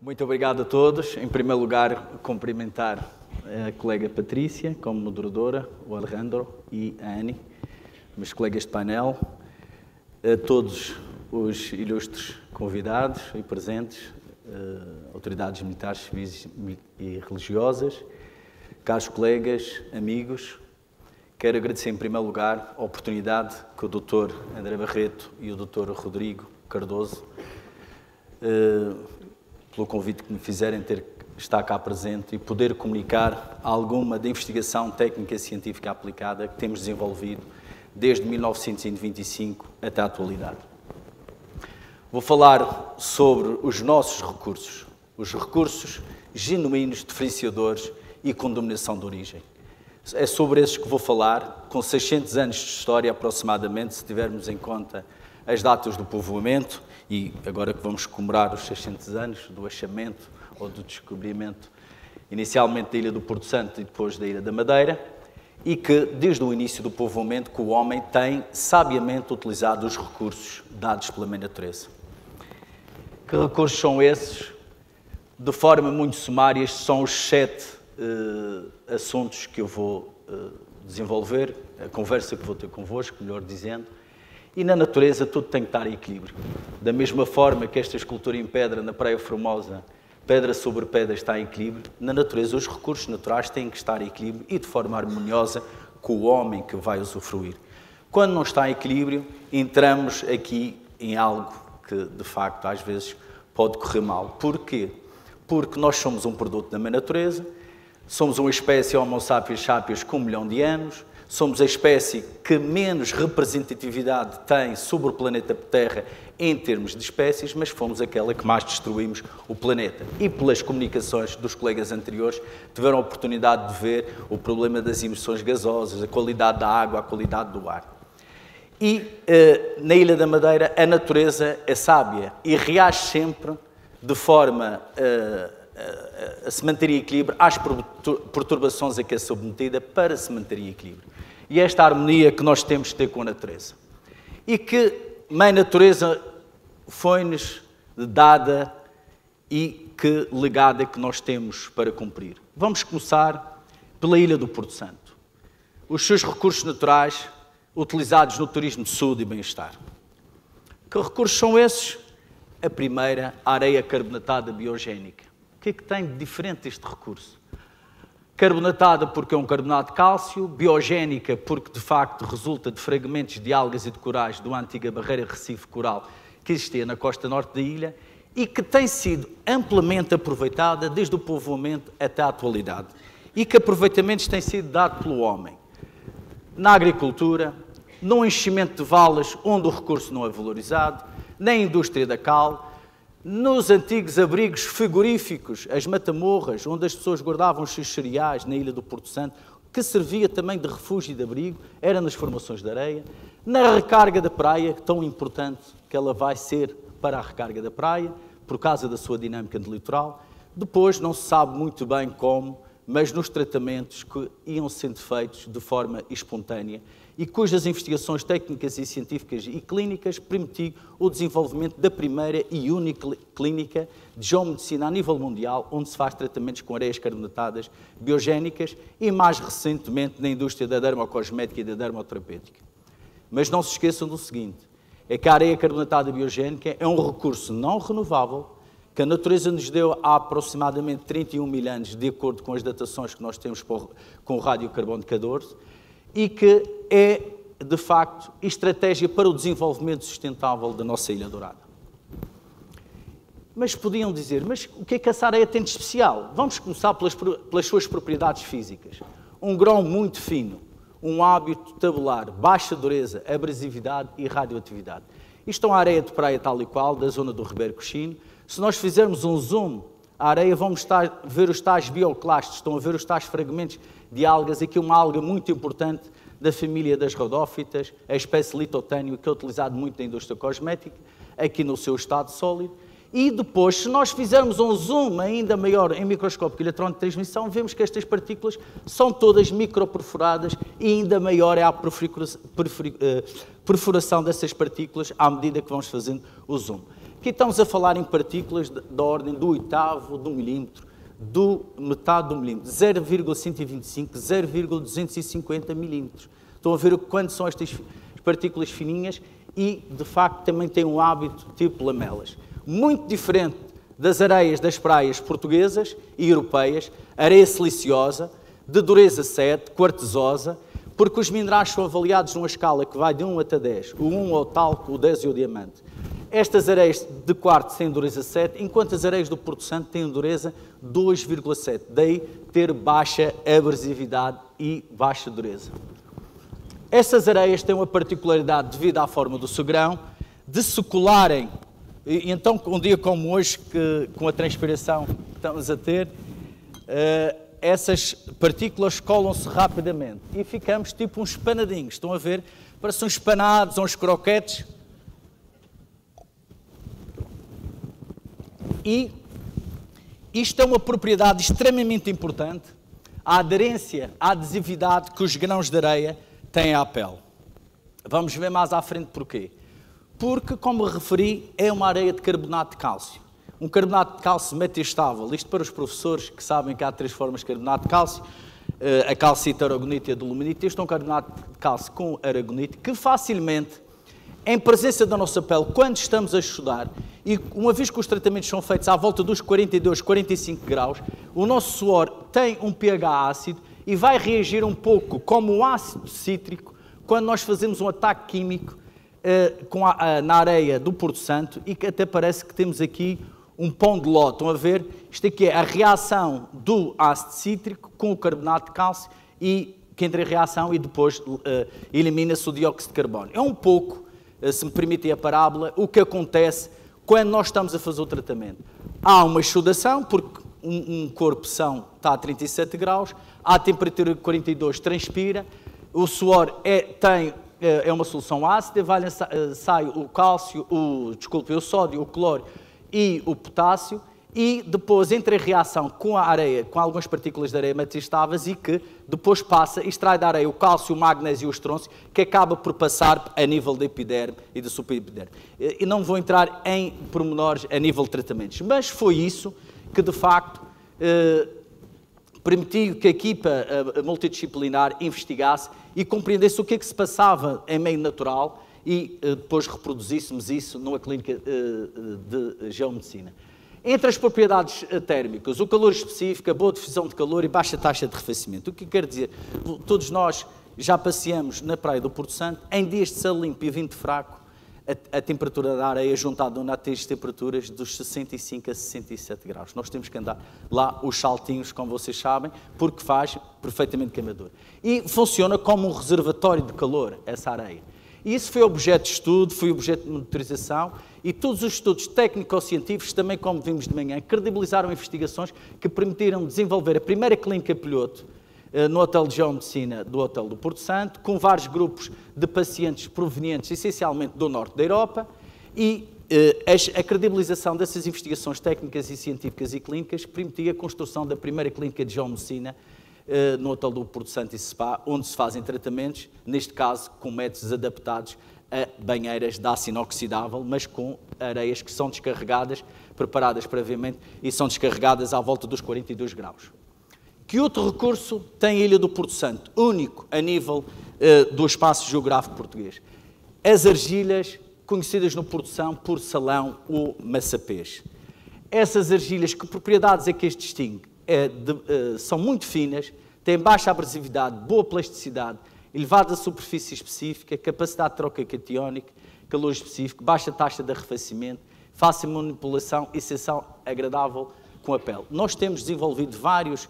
Muito obrigado a todos. Em primeiro lugar, cumprimentar a colega Patrícia como moderadora, o Alejandro e a Annie, meus colegas de painel, a todos os ilustres convidados e presentes, autoridades militares, civis e religiosas, caros colegas, amigos. Quero agradecer em primeiro lugar a oportunidade que o Dr. André Barreto e o Dr. Rodrigo Cardoso, pelo convite que me fizerem estar cá presente e poder comunicar alguma da investigação técnica e científica aplicada que temos desenvolvido desde 1925 até a atualidade. Vou falar sobre os nossos recursos, os recursos genuínos, diferenciadores e com denominação de origem. É sobre esses que vou falar, com 600 anos de história aproximadamente, se tivermos em conta as datas do povoamento, e agora que vamos comemorar os 600 anos do achamento ou do descobrimento, inicialmente da Ilha do Porto Santo e depois da Ilha da Madeira, e que, desde o início do povoamento, que o homem tem sabiamente utilizado os recursos dados pela mãe natureza. Que recursos são esses? De forma muito sumária, estes são os 7 assuntos que eu vou desenvolver, a conversa que vou ter convosco, melhor dizendo. E na natureza tudo tem que estar em equilíbrio. Da mesma forma que esta escultura em pedra na Praia Formosa, pedra sobre pedra, está em equilíbrio, na natureza os recursos naturais têm que estar em equilíbrio e de forma harmoniosa com o homem que vai usufruir. Quando não está em equilíbrio, entramos aqui em algo que, de facto, às vezes pode correr mal. Porquê? Porque nós somos um produto da mãe natureza, somos uma espécie Homo sapiens sapiens com 1 milhão de anos, somos a espécie que menos representatividade tem sobre o planeta Terra em termos de espécies, mas fomos aquela que mais destruímos o planeta. E pelas comunicações dos colegas anteriores, tiveram a oportunidade de ver o problema das emissões gasosas, a qualidade da água, a qualidade do ar. E na Ilha da Madeira a natureza é sábia e reage sempre de forma a se manter em equilíbrio às perturbações a que é submetida para se manter em equilíbrio. E esta harmonia que nós temos de ter com a natureza. E que Mãe Natureza foi-nos dada e que legado é que nós temos para cumprir. Vamos começar pela Ilha do Porto Santo. Os seus recursos naturais utilizados no turismo de saúde e bem-estar. Que recursos são esses? A primeira, a areia carbonatada biogénica. O que é que tem de diferente este recurso? Carbonatada porque é um carbonato de cálcio, biogénica porque de facto resulta de fragmentos de algas e de corais da antiga barreira recife coral que existia na costa norte da ilha e que tem sido amplamente aproveitada desde o povoamento até à atualidade e que aproveitamentos têm sido dados pelo homem na agricultura, no enchimento de valas onde o recurso não é valorizado, na indústria da cal, nos antigos abrigos frigoríficos, as matamorras, onde as pessoas guardavam os seus cereais na Ilha do Porto Santo, que servia também de refúgio e de abrigo, era nas formações de areia, na recarga da praia, tão importante que ela vai ser para a recarga da praia, por causa da sua dinâmica de litoral. Depois, não se sabe muito bem como, mas nos tratamentos que iam sendo feitos de forma espontânea e cujas investigações técnicas e científicas e clínicas permitiram o desenvolvimento da primeira e única clínica de geomedicina a nível mundial, onde se faz tratamentos com areias carbonatadas biogénicas e, mais recentemente, na indústria da dermocosmética e da dermoterapêutica. Mas não se esqueçam do seguinte, é que a areia carbonatada biogénica é um recurso não renovável que a natureza nos deu há aproximadamente 31 mil anos, de acordo com as datações que nós temos com o radiocarbono 14, e que é, de facto, estratégia para o desenvolvimento sustentável da nossa Ilha Dourada. Mas podiam dizer, mas o que é que essa areia tem de especial? Vamos começar pelas suas propriedades físicas. Um grão muito fino, um hábito tabular, baixa dureza, abrasividade e radioatividade. Isto é uma areia de praia tal e qual, da zona do Ribeiro Coxino. Se nós fizermos um zoom à areia, vamos ver os tais bioclastos, estão a ver os tais fragmentos de algas, aqui uma alga muito importante da família das rodófitas, a espécie litotânio, que é utilizado muito na indústria cosmética, aqui no seu estado sólido. E depois, se nós fizermos um zoom ainda maior em microscópio eletrónico de transmissão, vemos que estas partículas são todas microperfuradas e ainda maior é a perfuração dessas partículas à medida que vamos fazendo o zoom. Aqui estamos a falar em partículas da ordem do oitavo, do milímetro, do metade do milímetro, 0,125, 0,250 milímetros. Estão a ver quanto são estas partículas fininhas e, de facto, também têm um hábito tipo lamelas. Muito diferente das areias das praias portuguesas e europeias, areia siliciosa, de dureza 7, quartzosa, porque os minerais são avaliados numa escala que vai de 1 até 10. O 1 é o talco, o 10 é o diamante. Estas areias de quartzo têm dureza 7, enquanto as areias do Porto Santo têm dureza 2,7. Daí ter baixa abrasividade e baixa dureza. Estas areias têm uma particularidade devido à forma do seu grão, de se colarem. E então, um dia como hoje, que, com a transpiração que estamos a ter, essas partículas colam-se rapidamente e ficamos tipo uns espanadinhos. Estão a ver? Parecem uns espanados ou uns croquetes. E isto é uma propriedade extremamente importante, a aderência, a adesividade que os grãos de areia têm à pele. Vamos ver mais à frente porquê. Porque, como referi, é uma areia de carbonato de cálcio. Um carbonato de cálcio metastável. Isto para os professores que sabem que há 3 formas de carbonato de cálcio. A calcita, a aragonita e a dolominita. Este é um carbonato de cálcio com aragonita que facilmente, em presença da nossa pele, quando estamos a estudar, e uma vez que os tratamentos são feitos à volta dos 42, 45 graus, o nosso suor tem um pH ácido e vai reagir um pouco como o ácido cítrico quando nós fazemos um ataque químico na areia do Porto Santo e que até parece que temos aqui um pão de ló. Estão a ver? Isto aqui é a reação do ácido cítrico com o carbonato de cálcio e que entra em reação e depois elimina-se o dióxido de carbono. É um pouco, se me permitem a parábola, o que acontece quando nós estamos a fazer o tratamento. Há uma exudação, porque um corpo são está a 37 graus, à temperatura de 42 transpira, o suor é uma solução ácida, sai o cálcio, o sódio, o cloro e o potássio, e depois entra em reação com a areia, com algumas partículas de areia metistáveis e que depois passa, extrai da areia o cálcio, o magnésio e o estrôncio, que acaba por passar a nível da epiderme e da superepiderme. E não vou entrar em pormenores a nível de tratamentos, mas foi isso que, de facto, permitiu que a equipa multidisciplinar investigasse e compreendesse o que é que se passava em meio natural e depois reproduzíssemos isso numa clínica de geomedicina. Entre as propriedades térmicas, o calor específico, a boa difusão de calor e baixa taxa de arrefecimento. O que quer dizer? Todos nós já passeamos na praia do Porto Santo, em dias de céu limpo e vento fraco, a temperatura da areia juntada atinge temperaturas dos 65 a 67 graus. Nós temos que andar lá os saltinhos, como vocês sabem, porque faz perfeitamente queimador. E funciona como um reservatório de calor, essa areia. E isso foi objeto de estudo, foi objeto de monitorização e todos os estudos técnico-científicos, também como vimos de manhã, credibilizaram investigações que permitiram desenvolver a primeira clínica piloto no Hotel de Geomedicina do Hotel do Porto Santo, com vários grupos de pacientes provenientes essencialmente do norte da Europa e a credibilização dessas investigações técnicas e científicas e clínicas permitia a construção da primeira clínica de geomedicina no Hotel do Porto Santo e Spa, onde se fazem tratamentos, neste caso com métodos adaptados a banheiras de aço inoxidável, mas com areias que são descarregadas, preparadas previamente e são descarregadas à volta dos 42 graus. Que outro recurso tem a Ilha do Porto Santo, único a nível do espaço geográfico português? As argilhas, conhecidas no Porto Santo por salão ou maçapês. Essas argilhas, que propriedades é que as distingue? São muito finas, têm baixa abrasividade, boa plasticidade, elevada superfície específica, capacidade de troca catiónica, calor específico, baixa taxa de arrefecimento, fácil manipulação e sensação agradável com a pele. Nós temos desenvolvido vários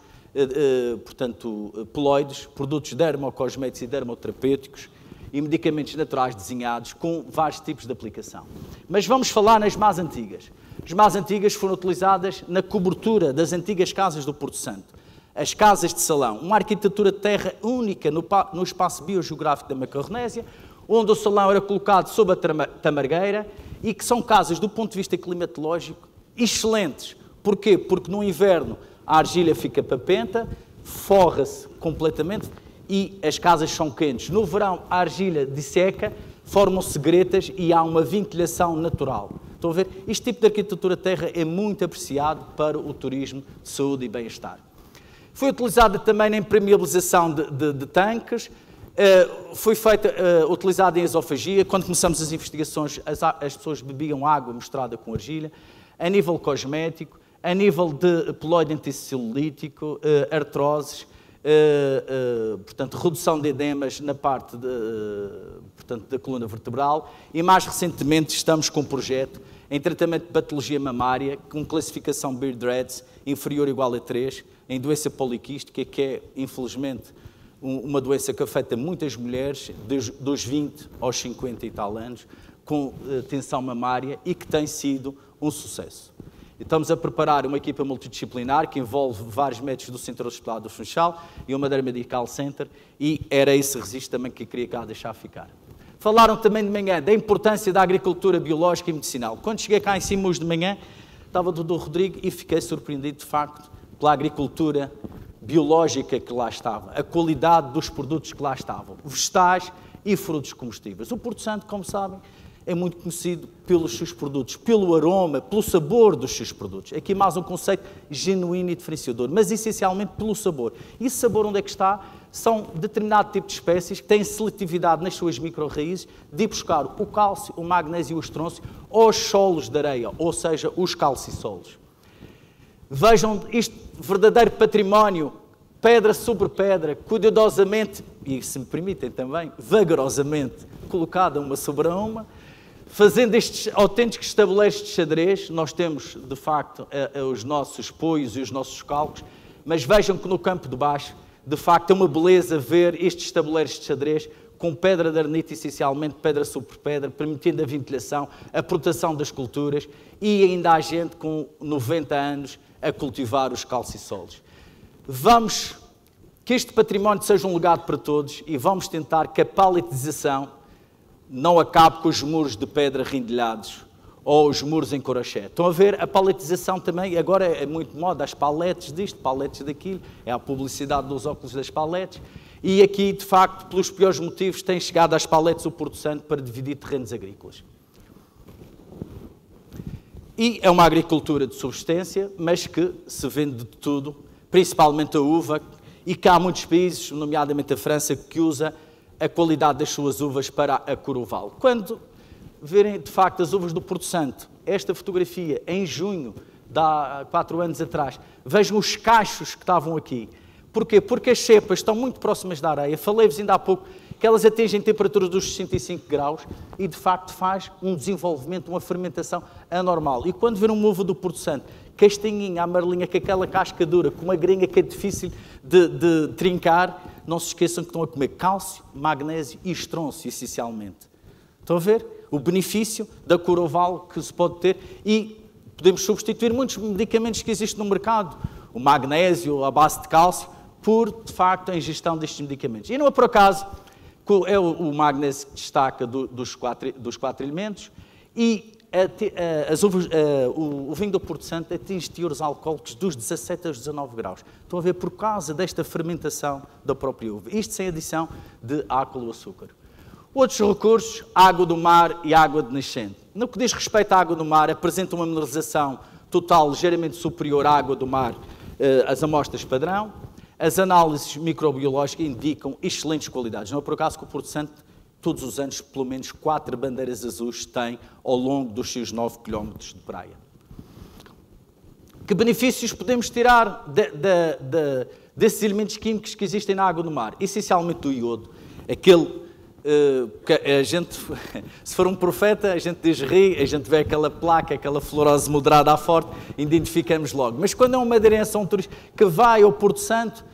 peloides, produtos dermocosméticos e dermoterapêuticos e medicamentos naturais desenhados com vários tipos de aplicação. Mas vamos falar nas mais antigas. As mais antigas foram utilizadas na cobertura das antigas casas do Porto Santo. As casas de salão, uma arquitetura de terra única no espaço biogeográfico da Macaronésia, onde o salão era colocado sob a tamargueira e que são casas, do ponto de vista climatológico, excelentes. Porquê? Porque no inverno a argilha fica papenta, forra-se completamente e as casas são quentes. No verão a argilha disseca, formam-se gretas e há uma ventilação natural. Estão a ver? Este tipo de arquitetura de terra é muito apreciado para o turismo de saúde e bem-estar. Foi utilizada também na impermeabilização de tanques, foi utilizada em esofagia. Quando começamos as investigações, as pessoas bebiam água misturada com argila. A nível cosmético, a nível de peloide anticelulítico, artroses, portanto, redução de edemas na parte portanto, da coluna vertebral. E mais recentemente estamos com um projeto em tratamento de patologia mamária, com classificação Beard-Reds inferior ou igual a 3, em doença poliquística, que é, infelizmente, uma doença que afeta muitas mulheres, dos 20 aos 50 e tal anos, com tensão mamária, e que tem sido um sucesso. Estamos a preparar uma equipa multidisciplinar que envolve vários médicos do Centro Hospitalar do Funchal e o Madeira Medical Center, e era esse registro também que eu queria cá deixar ficar. Falaram também de manhã da importância da agricultura biológica e medicinal. Quando cheguei cá em cima hoje de manhã, estava o Dr. Rodrigo e fiquei surpreendido, de facto, pela agricultura biológica que lá estava, a qualidade dos produtos que lá estavam, vegetais e frutos comestíveis. O Porto Santo, como sabem, é muito conhecido pelos seus produtos, pelo aroma, pelo sabor dos seus produtos. Aqui mais um conceito genuíno e diferenciador, mas essencialmente pelo sabor. E esse sabor onde é que está? São determinado tipo de espécies que têm seletividade nas suas micro-raízes de ir buscar o cálcio, o magnésio e o estrôncio aos solos de areia, ou seja, os calcissolos. Vejam isto, verdadeiro património, pedra sobre pedra, cuidadosamente, e se me permitem também, vagarosamente, colocada uma sobre uma, fazendo estes autênticos tabuleiros de xadrez. Nós temos, de facto, os nossos poios e os nossos cálculos, mas vejam que no campo de baixo, de facto, é uma beleza ver estes tabuleiros de xadrez com pedra de arnite, essencialmente pedra sobre pedra, permitindo a ventilação, a proteção das culturas, e ainda há gente com 90 anos a cultivar os calcissolos. Vamos que este património seja um legado para todos e vamos tentar que a paletização não acabe com os muros de pedra rindilhados ou os muros em crochê. Estão a ver? A paletização também, agora é muito moda, as paletes disto, paletes daquilo, é a publicidade dos óculos das paletes, e aqui, de facto, pelos piores motivos, tem chegado às paletes o Porto Santo para dividir terrenos agrícolas. E é uma agricultura de subsistência, mas que se vende de tudo, principalmente a uva, e que há muitos países, nomeadamente a França, que usa a qualidade das suas uvas para a Coroval. Quando verem, de facto, as uvas do Porto Santo, esta fotografia em junho, de há 4 anos atrás, vejam os cachos que estavam aqui. Porquê? Porque as cepas estão muito próximas da areia. Falei-vos ainda há pouco que elas atingem temperaturas dos 65 graus e, de facto, faz um desenvolvimento, uma fermentação anormal. E quando verem uma uva do Porto Santo, castanhinha, amarelinha, com aquela casca dura, com uma gringa que é difícil de trincar, não se esqueçam que estão a comer cálcio, magnésio e estrôncio, essencialmente. Estão a ver? O benefício da Coroval que se pode ter, e podemos substituir muitos medicamentos que existem no mercado, o magnésio, a base de cálcio, por, de facto, a ingestão destes medicamentos. E não é por acaso que é o magnésio que destaca dos quatro elementos, e o vinho do Porto Santo atinge teores alcoólicos dos 17 aos 19 graus. Estão a ver? Por causa desta fermentação da própria uva. Isto sem adição de álcool ou açúcar. Outros recursos, água do mar e água de nascente. No que diz respeito à água do mar, apresenta uma mineralização total ligeiramente superior à água do mar, às amostras padrão. As análises microbiológicas indicam excelentes qualidades. Não é por acaso que o Porto Santo, todos os anos, pelo menos 4 bandeiras azuis tem ao longo dos seus 9 km de praia. Que benefícios podemos tirar desses elementos químicos que existem na água do mar? Essencialmente o iodo, aquele que a gente, se for um profeta, a gente diz ri, a gente vê aquela placa, aquela fluorose moderada à forte, identificamos logo. Mas quando é uma madeirense ou um turista que vai ao Porto Santo,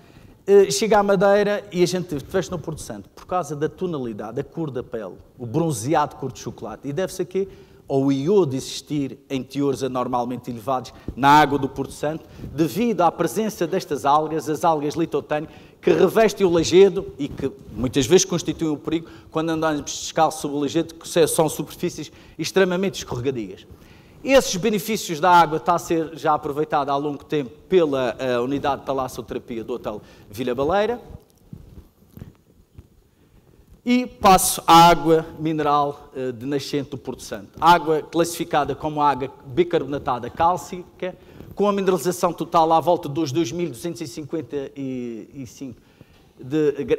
chega à Madeira e a gente veste no Porto Santo por causa da tonalidade, a cor da pele, o bronzeado cor de chocolate. E deve-se aqui ao iodo existir em teores anormalmente elevados na água do Porto Santo, devido à presença destas algas, as algas litotânicas, que revestem o lajedo e que muitas vezes constituem um perigo quando andamos descalços sobre o lajedo, que são superfícies extremamente escorregadias. Esses benefícios da água está a ser já aproveitado há longo tempo pela unidade de talassoterapia do Hotel Vila Baleira. E passo à água mineral de nascente do Porto Santo. Água classificada como água bicarbonatada cálcica, com a mineralização total à volta dos 2.255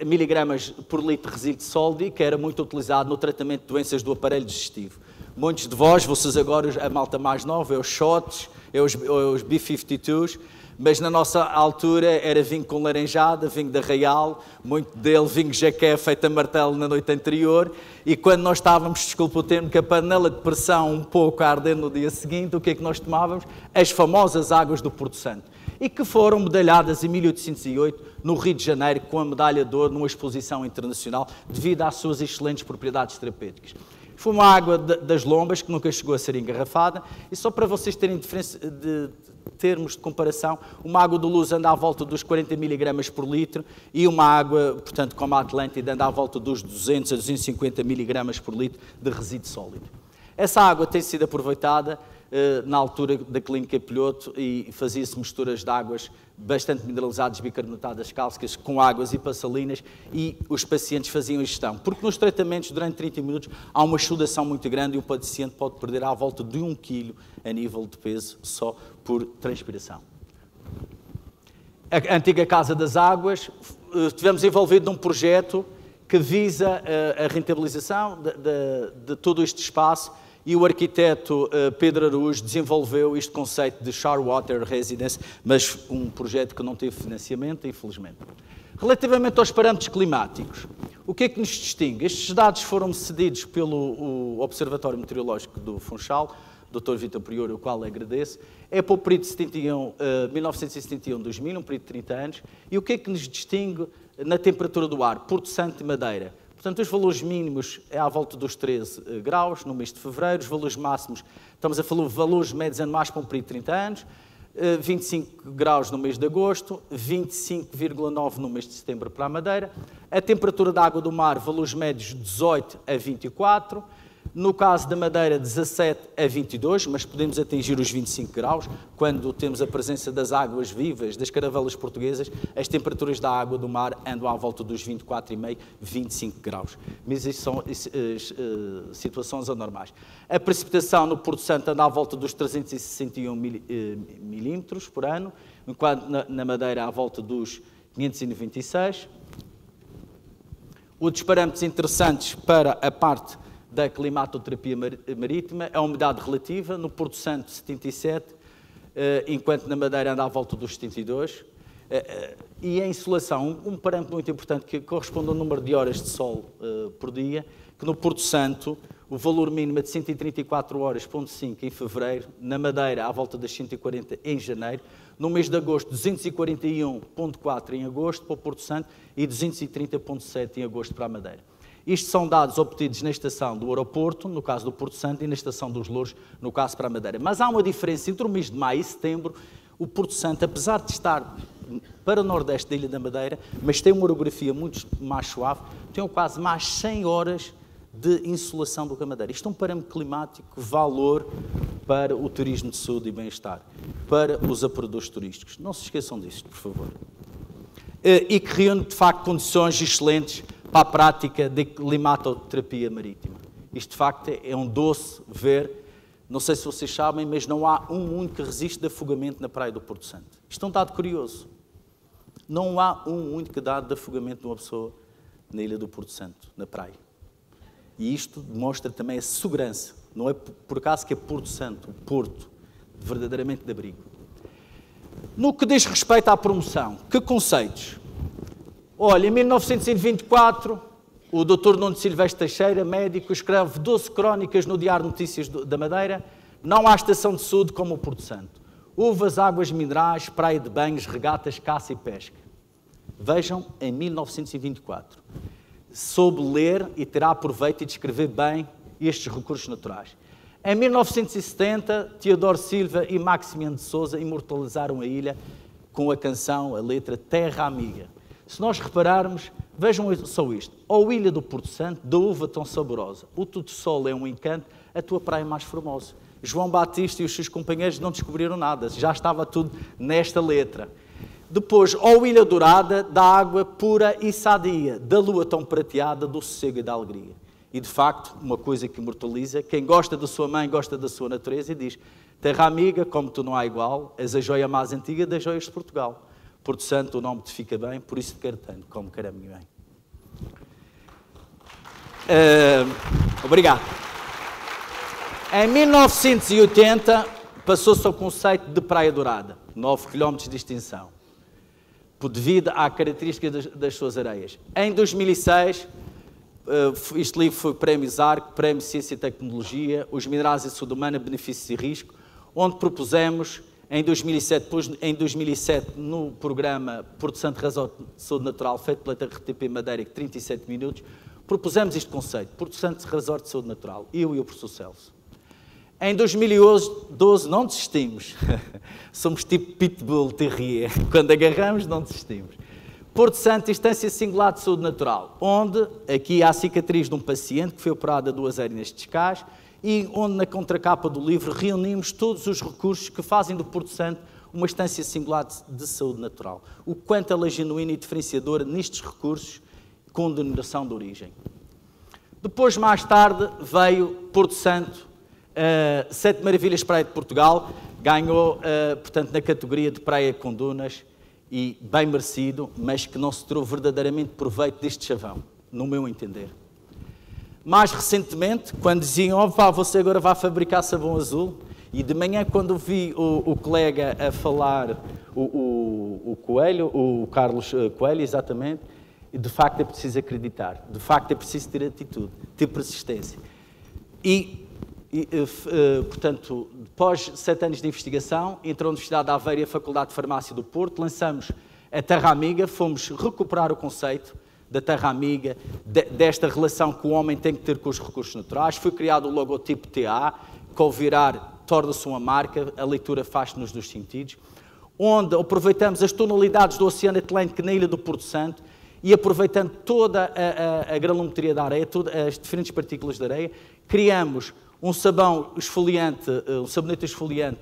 miligramas por litro de resíduo sólido, que era muito utilizado no tratamento de doenças do aparelho digestivo. Muitos de vocês agora, a malta mais nova, é os shots, é os B-52s, mas na nossa altura era vinho com laranjada, vinho da Real, muito dele vinho jaqué feito a martelo na noite anterior, e quando nós estávamos, desculpa o termo, com a panela de pressão um pouco a arder no dia seguinte, o que é que nós tomávamos? As famosas águas do Porto Santo, e que foram medalhadas em 1808 no Rio de Janeiro com a medalha de ouro numa exposição internacional devido às suas excelentes propriedades terapêuticas. Foi uma água das Lombas que nunca chegou a ser engarrafada, e só para vocês terem diferença de termos de comparação, uma água do Luz anda à volta dos 40 miligramas por litro e uma água, portanto, como a Atlântida, anda à volta dos 200 a 250 miligramas por litro de resíduo sólido. Essa água tem sido aproveitada na altura da clínica piloto e fazia-se misturas de águas bastante mineralizadas, bicarbonatadas cálcicas, com águas hipossalinas, e os pacientes faziam ingestão. Porque nos tratamentos, durante 30 minutos, há uma exudação muito grande e o paciente pode perder à volta de 1 kg a nível de peso só por transpiração. A antiga Casa das Águas, estivemos envolvidos num projeto que visa a rentabilização de todo este espaço, e o arquiteto Pedro Araújo desenvolveu este conceito de Shorewater Residence, mas um projeto que não teve financiamento, infelizmente. Relativamente aos parâmetros climáticos, o que é que nos distingue? Estes dados foram cedidos pelo Observatório Meteorológico do Funchal, Dr. Vítor Prior, o qual agradeço. É para o período de 1971-2000, um período de 30 anos. E o que é que nos distingue na temperatura do ar? Porto Santo e Madeira. Portanto, os valores mínimos é à volta dos 13 graus no mês de fevereiro, os valores máximos, estamos a falar de valores médios anuais para um período de 30 anos, 25 graus no mês de agosto, 25,9 no mês de setembro para a Madeira. A temperatura da água do mar, valores médios 18 a 24. No caso da Madeira, 17 a 22, mas podemos atingir os 25 graus. Quando temos a presença das águas vivas, das caravelas portuguesas, as temperaturas da água do mar andam à volta dos 24,5, 25 graus. Mas isso são situações anormais. A precipitação no Porto Santo anda à volta dos 361 milímetros por ano, enquanto na Madeira à volta dos 596. Outros parâmetros interessantes para a parte da climatoterapia marítima, a umidade relativa, no Porto Santo 77, enquanto na Madeira anda à volta dos 72, e a insolação, um parâmetro muito importante que corresponde ao número de horas de sol por dia, que no Porto Santo o valor mínimo é de 134 horas,5 em fevereiro, na Madeira à volta das 140 em janeiro, no mês de agosto 241,4 em agosto para o Porto Santo e 230,7 em agosto para a Madeira. Isto são dados obtidos na estação do aeroporto, no caso do Porto Santo, e na estação dos Louros, no caso para a Madeira. Mas há uma diferença entre o mês de maio e setembro. O Porto Santo, apesar de estar para o nordeste da Ilha da Madeira, mas tem uma orografia muito mais suave, tem quase mais 100 horas de insolação do que a Madeira. Isto é um parâmetro climático, valor para o turismo de saúde e bem-estar, para os operadores turísticos. Não se esqueçam disso, por favor. E que reúne, de facto, condições excelentes para a prática de climatoterapia marítima. Isto, de facto, é um doce ver, não sei se vocês sabem, mas não há um único que resiste de afogamento na praia do Porto Santo. Isto é um dado curioso. Não há um único dado de afogamento de uma pessoa na ilha do Porto Santo, na praia. E isto demonstra também a segurança. Não é por acaso que é Porto Santo, o porto verdadeiramente de abrigo. No que diz respeito à promoção, que conceitos? Olha, em 1924, o Dr. Nuno Silvestre Teixeira, médico, escreve 12 crónicas no Diário de Notícias da Madeira. Não há estação de saúde como o Porto Santo. Uvas, águas minerais, praia de banhos, regatas, caça e pesca. Vejam, em 1924. Soube ler e terá proveito e descrever bem estes recursos naturais. Em 1970, Teodoro Silva e Maximiano de Sousa imortalizaram a ilha com a canção, a letra Terra Amiga. Se nós repararmos, vejam só isto. Ó ilha do Porto Santo, da uva tão saborosa, o teu sol é um encanto, a tua praia mais formosa. João Batista e os seus companheiros não descobriram nada, já estava tudo nesta letra. Depois, ó Ilha Dourada, da água pura e sadia, da lua tão prateada, do sossego e da alegria. E, de facto, uma coisa que imortaliza, quem gosta da sua mãe, gosta da sua natureza, e diz, terra amiga, como tu não há igual, és a joia mais antiga das joias de Portugal. Porto Santo, o nome te fica bem, por isso te quero tanto, como quer a minha mãe. Obrigado. Em 1980, passou-se ao conceito de Praia Dourada, 9 km de extensão, devido à característica das suas areias. Em 2006, este livro foi Prémio ZARC, Prémio Ciência e Tecnologia, Os Minerais e Saúde Humana, Benefícios e Risco, onde propusemos, em 2007, no programa Porto Santo Resort de Saúde Natural, feito pela RTP Madeira, 37 minutos, propusemos este conceito, Porto Santo Resort de Saúde Natural, eu e o professor Celso. Em 2012 não desistimos, somos tipo Pitbull Terrier, quando agarramos não desistimos. Porto Santo, Instância Singular de Saúde Natural, onde aqui há a cicatriz de um paciente que foi operado a 2 hérnias discais e onde na contracapa do livro reunimos todos os recursos que fazem do Porto Santo uma instância singular de saúde natural. O quanto ela é genuína e diferenciadora nestes recursos com denominação de origem. Depois, mais tarde, veio Porto Santo, 7 Maravilhas Praia de Portugal, ganhou, portanto, na categoria de praia com dunas, e bem merecido, mas que não se tirou verdadeiramente proveito deste chavão, no meu entender. Mais recentemente, quando diziam, você agora vai fabricar sabão azul, e de manhã, quando vi o colega a falar, o Coelho, o Carlos Coelho, exatamente, de facto é preciso acreditar, de facto é preciso ter atitude, ter persistência. Portanto, após 7 anos de investigação, entre a Universidade de Aveiro e a Faculdade de Farmácia do Porto, lançamos a Terra Amiga, fomos recuperar o conceito da Terra Amiga, desta relação que o homem tem que ter com os recursos naturais. Foi criado o logotipo TA, que ao virar torna-se uma marca, a leitura faz-nos dos sentidos, onde aproveitamos as tonalidades do Oceano Atlântico na Ilha do Porto Santo e aproveitando toda a granulometria da areia, todas as diferentes partículas de areia, criamos um sabão esfoliante, um sabonete esfoliante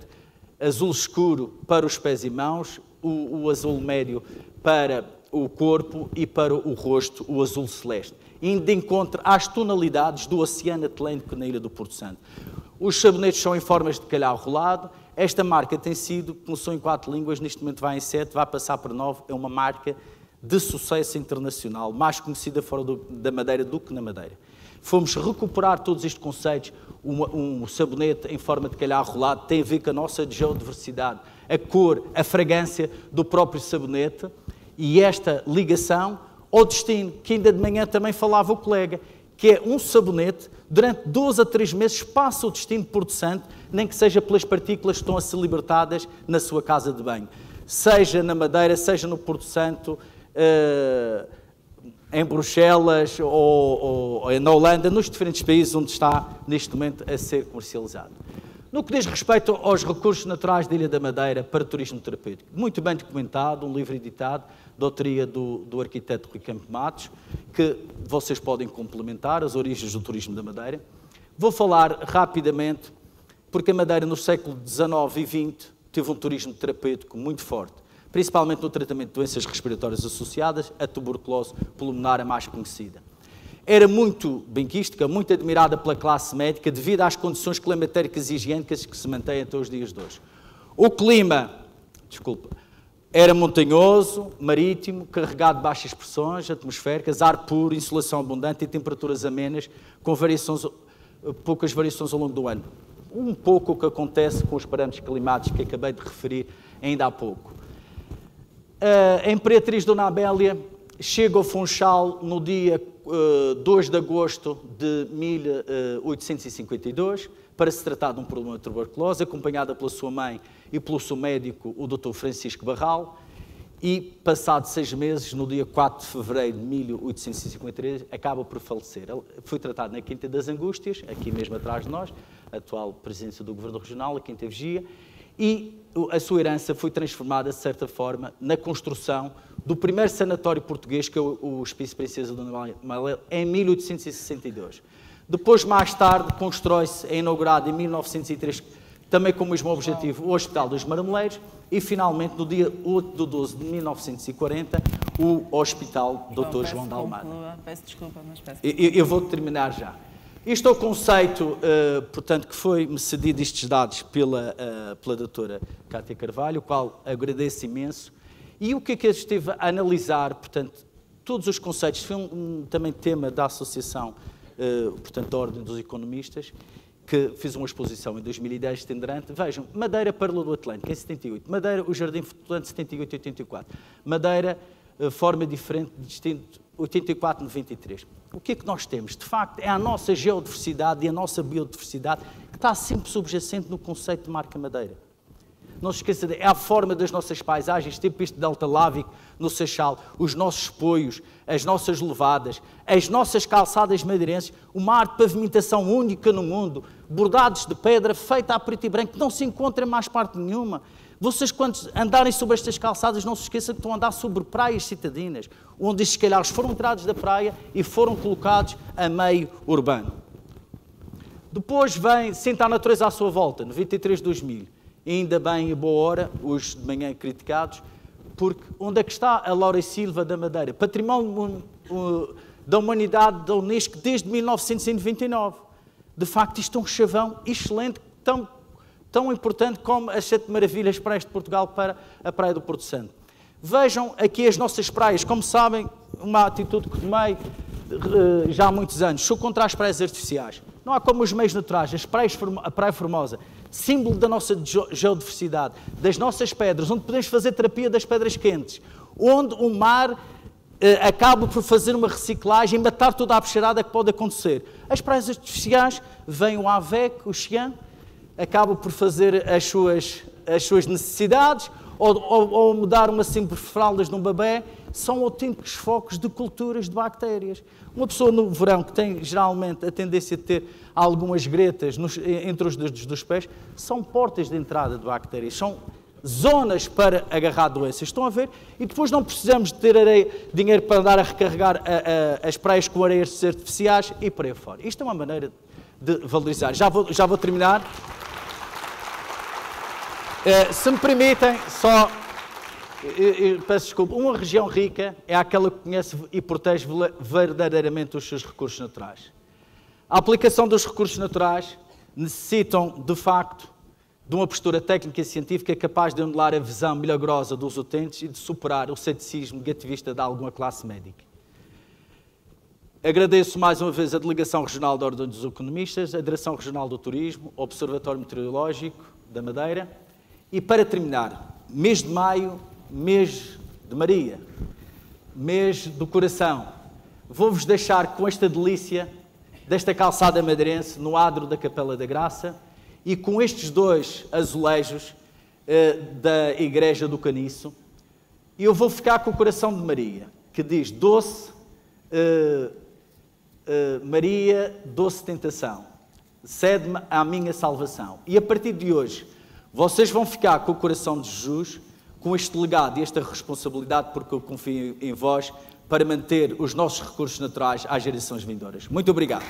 azul escuro para os pés e mãos, o azul médio para o corpo e para o rosto, o azul celeste, indo de encontro às tonalidades do Oceano Atlântico na Ilha do Porto Santo. Os sabonetes são em formas de calhau rolado. Esta marca tem sido, começou em 4 línguas, neste momento vai em 7, vai passar para 9, é uma marca de sucesso internacional, mais conhecida fora da Madeira do que na Madeira. Fomos recuperar todos estes conceitos. Um sabonete em forma de calhau rolado tem a ver com a nossa geodiversidade, a cor, a fragrância do próprio sabonete e esta ligação ao destino, que ainda de manhã também falava o colega, que é um sabonete, durante 2 a 3 meses passa o destino de Porto Santo, nem que seja pelas partículas que estão a ser libertadas na sua casa de banho. Seja na Madeira, seja no Porto Santo, em Bruxelas ou na Holanda, nos diferentes países onde está neste momento a ser comercializado. No que diz respeito aos recursos naturais da Ilha da Madeira para turismo terapêutico, muito bem documentado, um livro editado, de autoria do arquiteto Rui Campo Matos, que vocês podem complementar, as origens do turismo da Madeira. Vou falar rapidamente, porque a Madeira no século XIX e XX teve um turismo terapêutico muito forte, principalmente no tratamento de doenças respiratórias associadas, a tuberculose pulmonar, a mais conhecida. Era muito benquística, muito admirada pela classe médica devido às condições climatéricas e higiênicas que se mantêm até os dias de hoje. O clima, era montanhoso, marítimo, carregado de baixas pressões atmosféricas, ar puro, insolação abundante e temperaturas amenas, com poucas variações ao longo do ano. Um pouco o que acontece com os parâmetros climáticos que acabei de referir ainda há pouco. A Imperatriz Dona Amélia chega ao Funchal no dia 2 de agosto de 1852 para se tratar de um problema de tuberculose, acompanhada pela sua mãe e pelo seu médico, o Dr. Francisco Barral, e, passado 6 meses, no dia 4 de fevereiro de 1853, acaba por falecer. Ele foi tratado na Quinta das Angústias, aqui mesmo atrás de nós, a atual presidência do Governo Regional, a Quinta Vigia, e a sua herança foi transformada, de certa forma, na construção do primeiro sanatório português, que é o Hospício Princesa Dona Amélia, em 1862. Depois, mais tarde, constrói-se, é inaugurado em 1903, também com o mesmo objetivo, o Hospital dos Marmeleiros, e, finalmente, no dia 8 de 12 de 1940, o Hospital Dr. João de Almada. Peço desculpa, mas peço. Eu vou terminar já. Este é o conceito, portanto, que foi-me cedido estes dados pela doutora Cátia Carvalho, o qual agradeço imenso. E o que é que eu estive a analisar, portanto, todos os conceitos, foi também tema da Associação, portanto, da Ordem dos Economistas, que fiz uma exposição em 2010 itinerante. Vejam, Madeira, Pérola do Atlântico, em 78. Madeira, o Jardim Flutuante, 78 e 84. Madeira, forma diferente, distinto, 84 e 93. O que é que nós temos? De facto, é a nossa geodiversidade e a nossa biodiversidade que está sempre subjacente no conceito de marca Madeira. Não se esqueça, é a forma das nossas paisagens, tipo este delta lávico no Seixal, os nossos poios, as nossas levadas, as nossas calçadas madeirenses, uma arte de pavimentação única no mundo, bordados de pedra feita a preto e branco, que não se encontra em mais parte nenhuma. Vocês, quando andarem sobre estas calçadas, não se esqueçam que estão a andar sobre praias citadinas, onde estes calhaus foram tirados da praia e foram colocados a meio urbano. Depois vem sentar a natureza à sua volta, 93 de 2000. Ainda bem e boa hora, os de manhã criticados, porque onde é que está a Laura Silva da Madeira? Património da Humanidade da Unesco desde 1999. De facto, isto é um chavão excelente, tão importante como as 7 maravilhas praias de Portugal para a Praia do Porto Santo. Vejam aqui as nossas praias. Como sabem, uma atitude que tomei já há muitos anos. Sou contra as praias artificiais. Não há como os meios naturais. A Praia Formosa, símbolo da nossa geodiversidade, das nossas pedras, onde podemos fazer terapia das pedras quentes, onde o mar acaba por fazer uma reciclagem e matar toda a peixeirada que pode acontecer. As praias artificiais, vem o AVEC, o Xian, acaba por fazer as suas necessidades, ou mudar uma simples fraldas num bebê, são autênticos focos de culturas de bactérias. Uma pessoa no verão que tem geralmente a tendência de ter algumas gretas entre os dedos dos pés, são portas de entrada de bactérias, são zonas para agarrar doenças. Estão a ver? E depois não precisamos de ter dinheiro para andar a recarregar as praias com areias artificiais e por aí fora. Isto é uma maneira de valorizar. Já vou terminar. Se me permitem, só, peço desculpa, uma região rica é aquela que conhece e protege verdadeiramente os seus recursos naturais. A aplicação dos recursos naturais necessitam, de facto, de uma postura técnica e científica capaz de anular a visão milagrosa dos utentes e de superar o ceticismo negativista de alguma classe médica. Agradeço mais uma vez a Delegação Regional da Ordem dos Economistas, a Direção Regional do Turismo, o Observatório Meteorológico da Madeira. E para terminar, mês de maio, mês de Maria, mês do coração, vou-vos deixar com esta delícia desta calçada madeirense no adro da Capela da Graça e com estes 2 azulejos da Igreja do Caniço. E eu vou ficar com o coração de Maria, que diz: doce Maria, doce tentação, cede-me à minha salvação. E a partir de hoje, vocês vão ficar com o coração de Jesus, com este legado e esta responsabilidade, porque eu confio em vós, para manter os nossos recursos naturais às gerações vindouras. Muito obrigado.